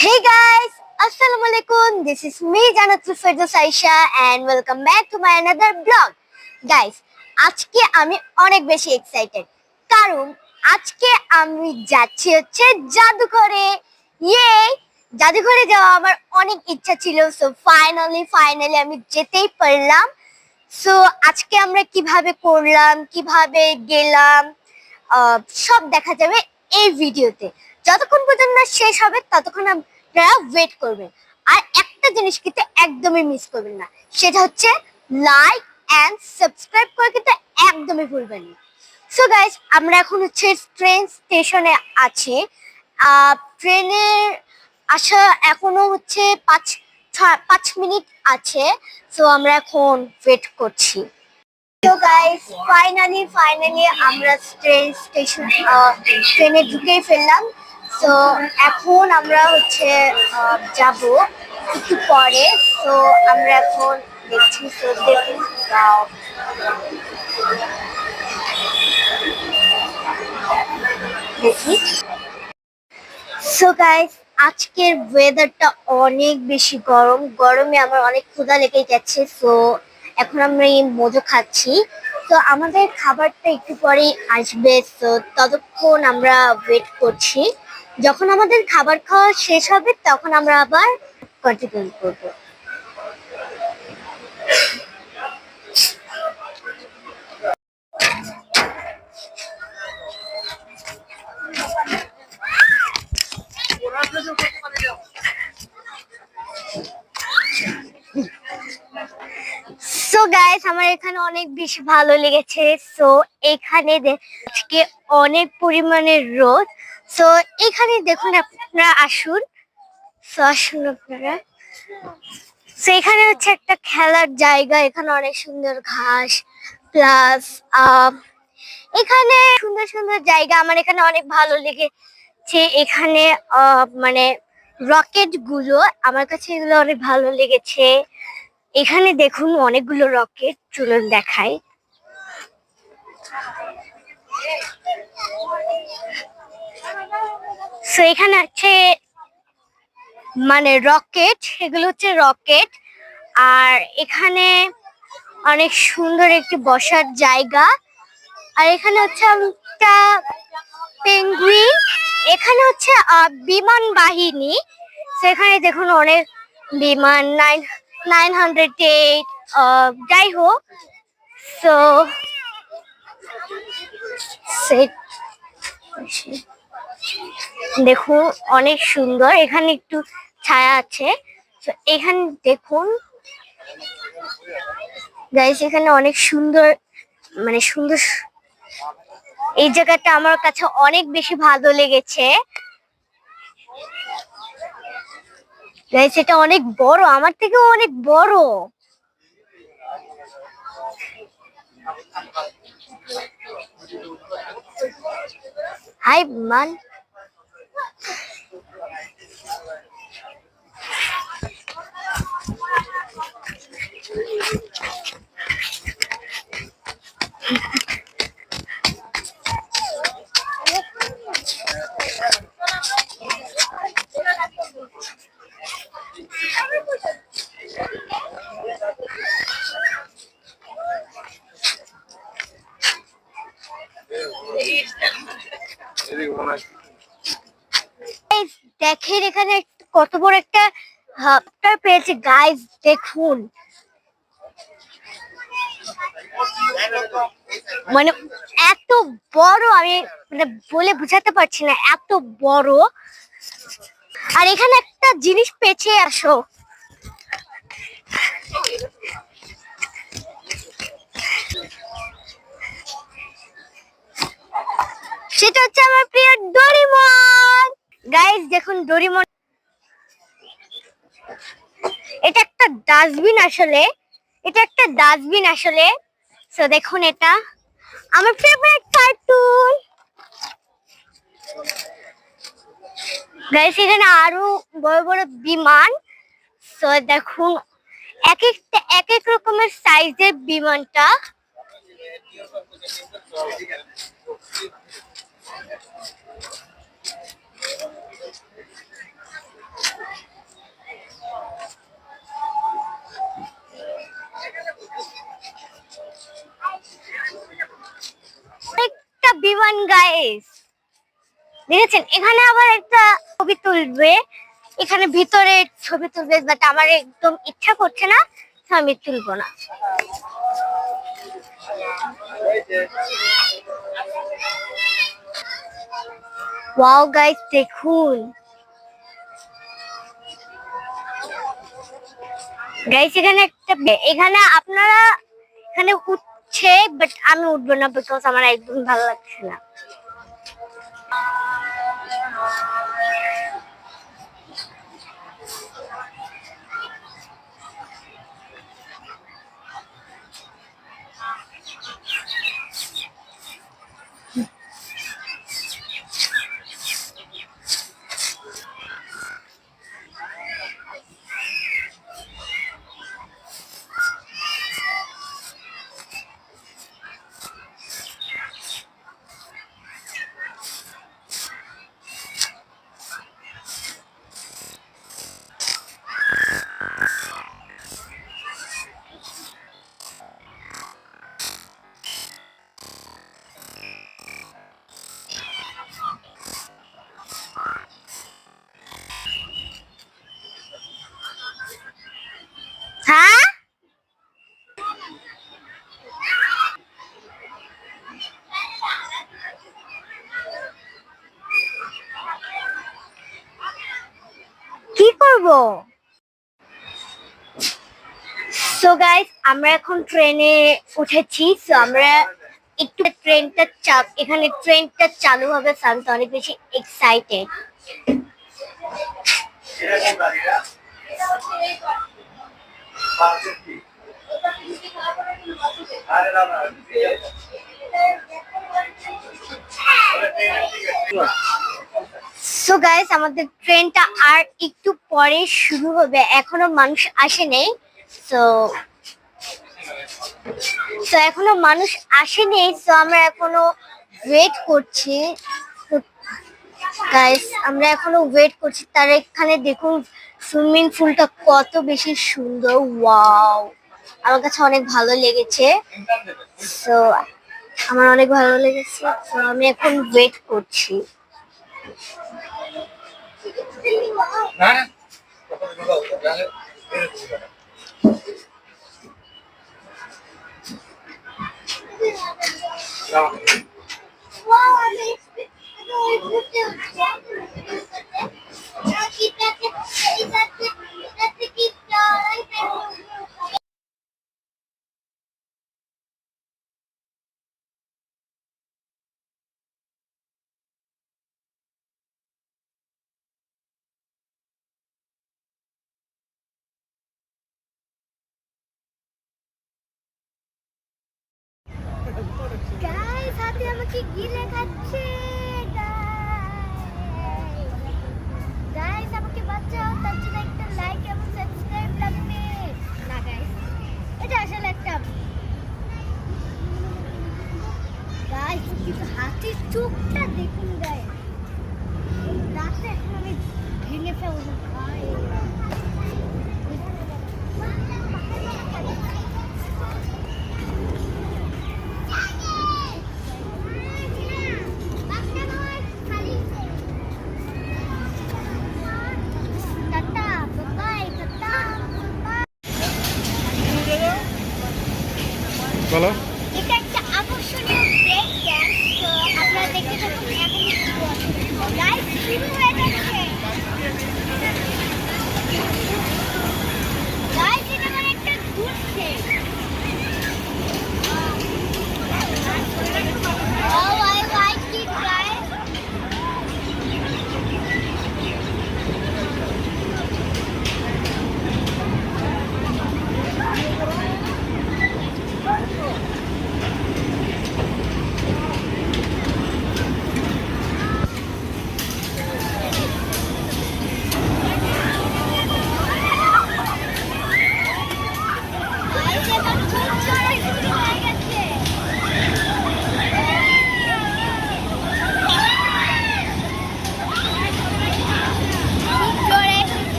Hey guys, Assalamualaikum. This is me Janatul Firdaus Aisha and welcome back to my another vlog. Guys, আজকে আমি অনেক বেশি excited কারণ আজকে আমি যাচ্ছি হচ্ছে জাদুঘরে। ইয়ে, জাদুঘরে যাওয়া আমার অনেক ইচ্ছা ছিল, সো ফাইনালি আমি যেতেই পারলাম। সো আজকে আমরা কিভাবে করলাম, কিভাবে গেলাম, সব দেখা যাবে এই ভিডিওতে। যতক্ষণ পর্যন্ত না শেষ হবে ততক্ষণ আপনারা ওয়েট করবেন। আর একটা জিনিস কিন্তু একদমই মিস করবেন না, সেটা হচ্ছে লাইক এন্ড সাবস্ক্রাইব করে কিন্তু একদমই ভুলবেন না। সো গাইস, আমরা এখন হচ্ছে ট্রেন স্টেশনে আছি। ট্রেনের আসা এখনো হচ্ছে 5 মিনিট আছে। সো আমরা এখন ওয়েট করছি। তো গাইস, ফাইনালি আমরা ট্রেনে ঢুকেই ফেললাম। তো এখন আমরা হচ্ছে যাব একটু পরে। তো আমরা এখন দেখছি, তো দেখুন দেখি। সো গাইস, আজকের ওয়েদারটা অনেক বেশি গরমে আমার অনেক ক্ষুধা লেগে গেছে। সো এখন আমরা এই মজু খাচ্ছি। তো আমাদের খাবারটা একটু পরেই আসবে, তো ততক্ষণ আমরা ওয়েট করছি। যখন আমাদের খাবার খাওয়া শেষ হবে তখন আমরা আবার কন্টিনিউ করবো। সো গাইস, আমার এখানে অনেক বেশি ভালো লেগেছে। সো এখানে আজকে অনেক পরিমাণে রোদ। সো এখানে দেখুন, আপনারা আসুন। সো আসুন আপনারা। সো এখানে হচ্ছে একটা খেলার জায়গা, এখানে অনেক সুন্দর ঘাস প্লাস এখানে সুন্দর সুন্দর জায়গা। আমার এখানে অনেক ভালো লেগেছে। এখানে মানে রকেট গুলো, আমার কাছে এগুলো অনেক ভালো লেগেছে। এখানে দেখুন অনেকগুলো রকেট, চলুন দেখাই। সো এখানে আছে মানে রকেট, এগুলো হচ্ছে রকেট। আর এখানে অনেক সুন্দর একটি বসার জায়গা। আর এখানে হচ্ছে একটা পেঙ্গুইন। এখানে হচ্ছে বিমান বাহিনী। সেখানে দেখুন অনেক বিমান, 908, যাই হোক। সো দেখুন অনেক সুন্দর, এখানে একটু ছায়া আছে। তো এখানে দেখুন গাইস, এখানে অনেক সুন্দর মানে সুন্দর। এই জায়গাটা আমার কাছে অনেক বেশি ভালো লেগেছে। গাইস, এটা অনেক বড়, আমার থেকেও অনেক বড়। হাই মান। দেখেন এখানে কত বড় একটা হাবটার পেয়েছে গাইস, দেখুন। মানে এত বড়, আমি মানে বলে বুঝাতে পারছি না, এত বড়। আর এখানে একটা জিনিস পেয়েছে, আসো। সেটা হচ্ছে আমার প্রিয় ডোরেমন। গাইস দেখুন ডোরেমন, এটা একটা ডাস্টবিন আসলে, সো দেখুন এটা আমার ফেভারিট কার্টুন। গাইস এখানে আরো বড় বড় বিমান। সো দেখুন এক এক রকমের সাইজের বিমানটা। দেখেন এখানে আবার একটা ছবি তুলবে, এখানে ভিতরে ছবি তুলবে, বাট আমার একদম ইচ্ছা করছে না, তো আমি তুলবো না। ওয়াও গাইস দেখুন, গাইস এখানে একটা এখানে আপনারা এখানে উঠছে, বাট আমি উঠবো না, বিকজ আমার একদম ভালো লাগছে না। হ্যাঁ কি করব? সো গাইস আমরা এখন ট্রেনে উঠেছি, সো আমরা একটু এখানে ট্রেনটা চালু হবে, সো আমি তো অনেক বেশি এক্সাইটেড। সো গাইস আমাদের ট্রেনটা আর একটু পরে শুরু হবে, এখনো মানুষ আসেনি। সো তো এখনো মানুষ আসেনি, তো আমরা এখনো ওয়েট করছি। গাইস আমরা এখনো ওয়েট করছি, তার এখানে দেখুন সুইমিং পুলটা কত বেশি সুন্দর, ওয়াও আমার কাছে অনেক ভালো লেগেছে। সো আমার অনেক ভালো লেগেছে, তো আমি এখন ওয়েট করছি। গাইস হাতে আমাকে গিলে খাচ্ছে, গাইস আমাকে বাঁচাও, তার জন্য একটা লাইক এবং সাবস্ক্রাইব লাগবে। না গাইস এটা আসলে একটা গাইস, কিন্তু হাতির চোখটা দেখুন গাইস, রাতে এখন আমি ভেঙে ফেলবো ভাই। বলো। এটা একটা আকর্ষণীয় ব্রেক ড্যান্স, তো আপনারা দেখতে থাকুন, এখন লাইভ শুরু হয়ে যাচ্ছে। গাইস এটা মানে একটা ঘুরছে, oh I like it guys.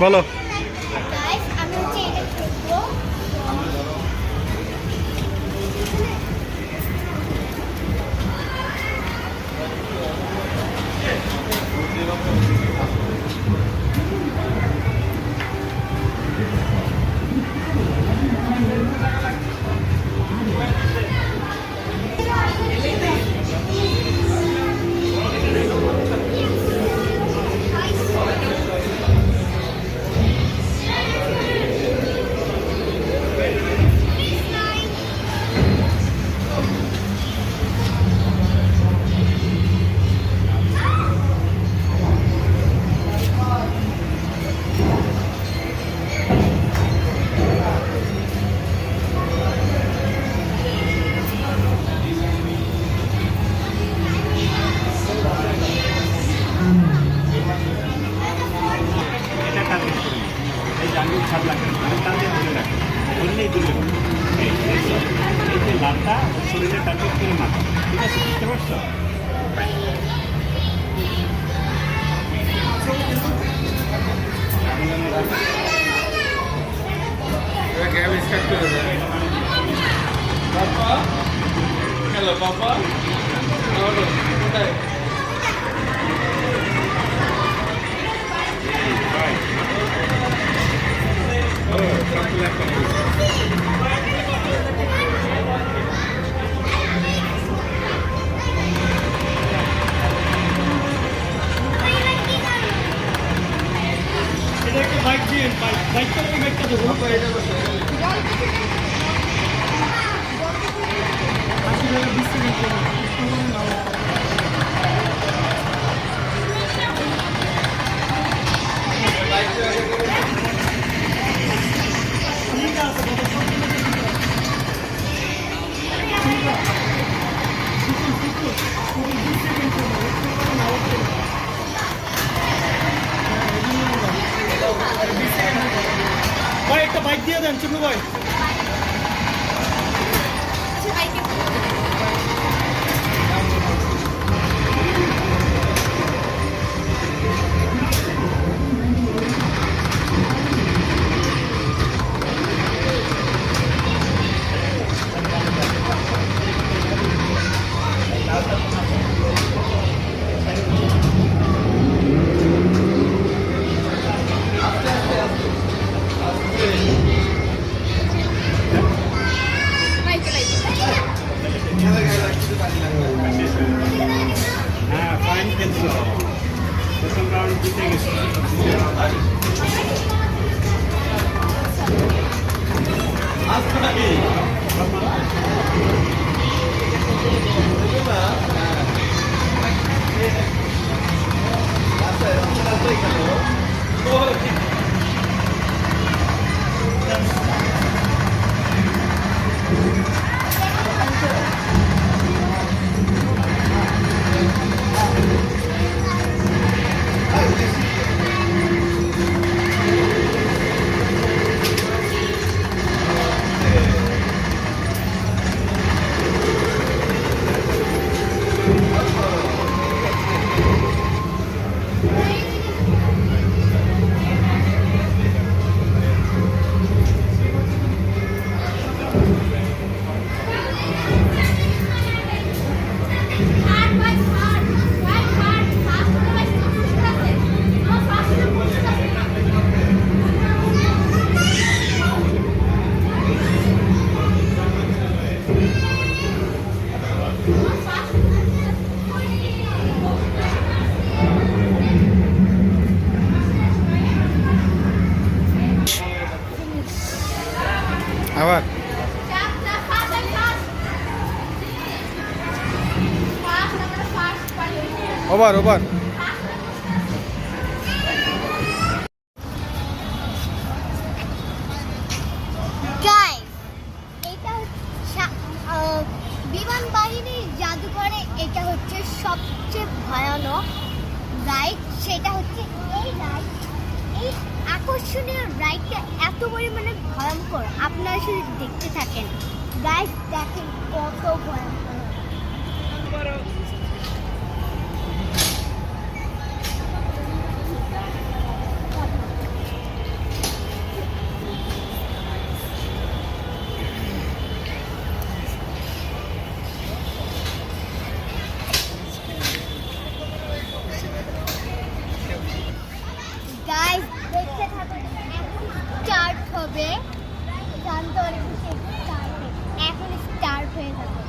বলো। Guys, আমি হচ্ছে এটা দেখবো। এটা টার্গেট করে এই জাঙ্গির ছাদ লাগবে টার্গেট ধরে রাখে ধরলেই দূরে এই যে লাভটা শরীরে টার্গেট করে মাথা ঠিক আছে বুঝতে পারছো Hello, Papa. Hello. Hey. এটা একটা বাইক দিয়ে বাইক করে বাইকটা দেবো ভাই একটা বাইক দিয়ে দেন চুনু ভাই হ্যাঁ ফাইন খেলছিল প্রথম রাউন্ড জিতে গেছে আবার ওভার ওভার Guys, এটা বিমান বাহিনীর জাদুঘরে এটা হচ্ছে সবচেয়ে ভয়ানক রাইড সেটা হচ্ছে এই রাইড এই আকর্ষণীয় রাইডটা এত পরিমাণে ভয়ঙ্কর, আপনারা শুধু দেখতে থাকেন। গাইস দেখেন কত ভয়ঙ্কর। গাইস দেখতে থাকুন, স্টার্ট হবে। জানতে অনেক স্টার্ট এখন স্টার্ট হয়ে যাবে।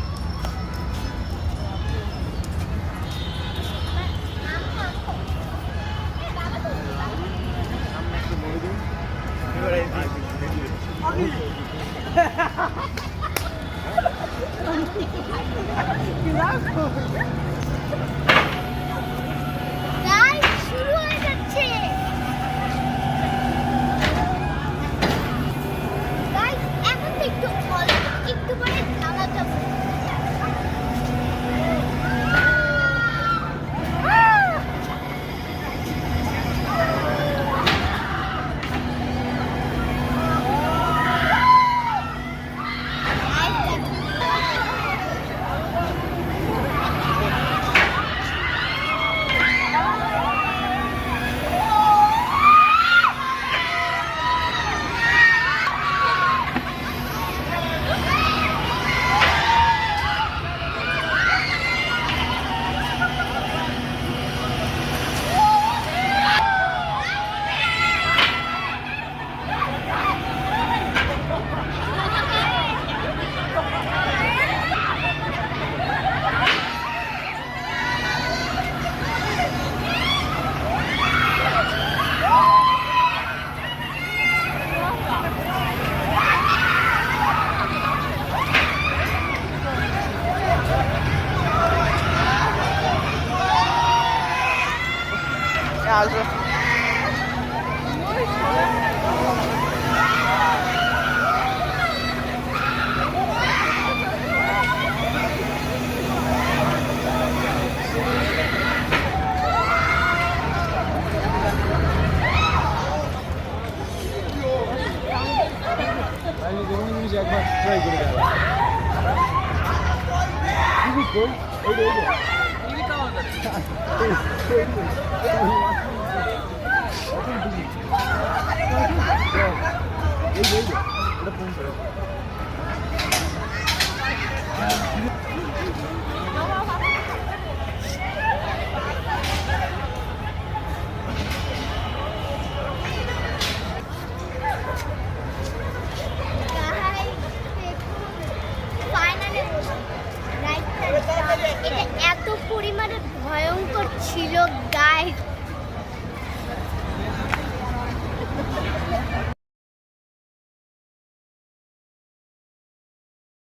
গাইস শুরু হয়ে যাচ্ছে। গাইস এখন তো একটু পরে থামা যাবে। একবার ট্রাই করে দেওয়া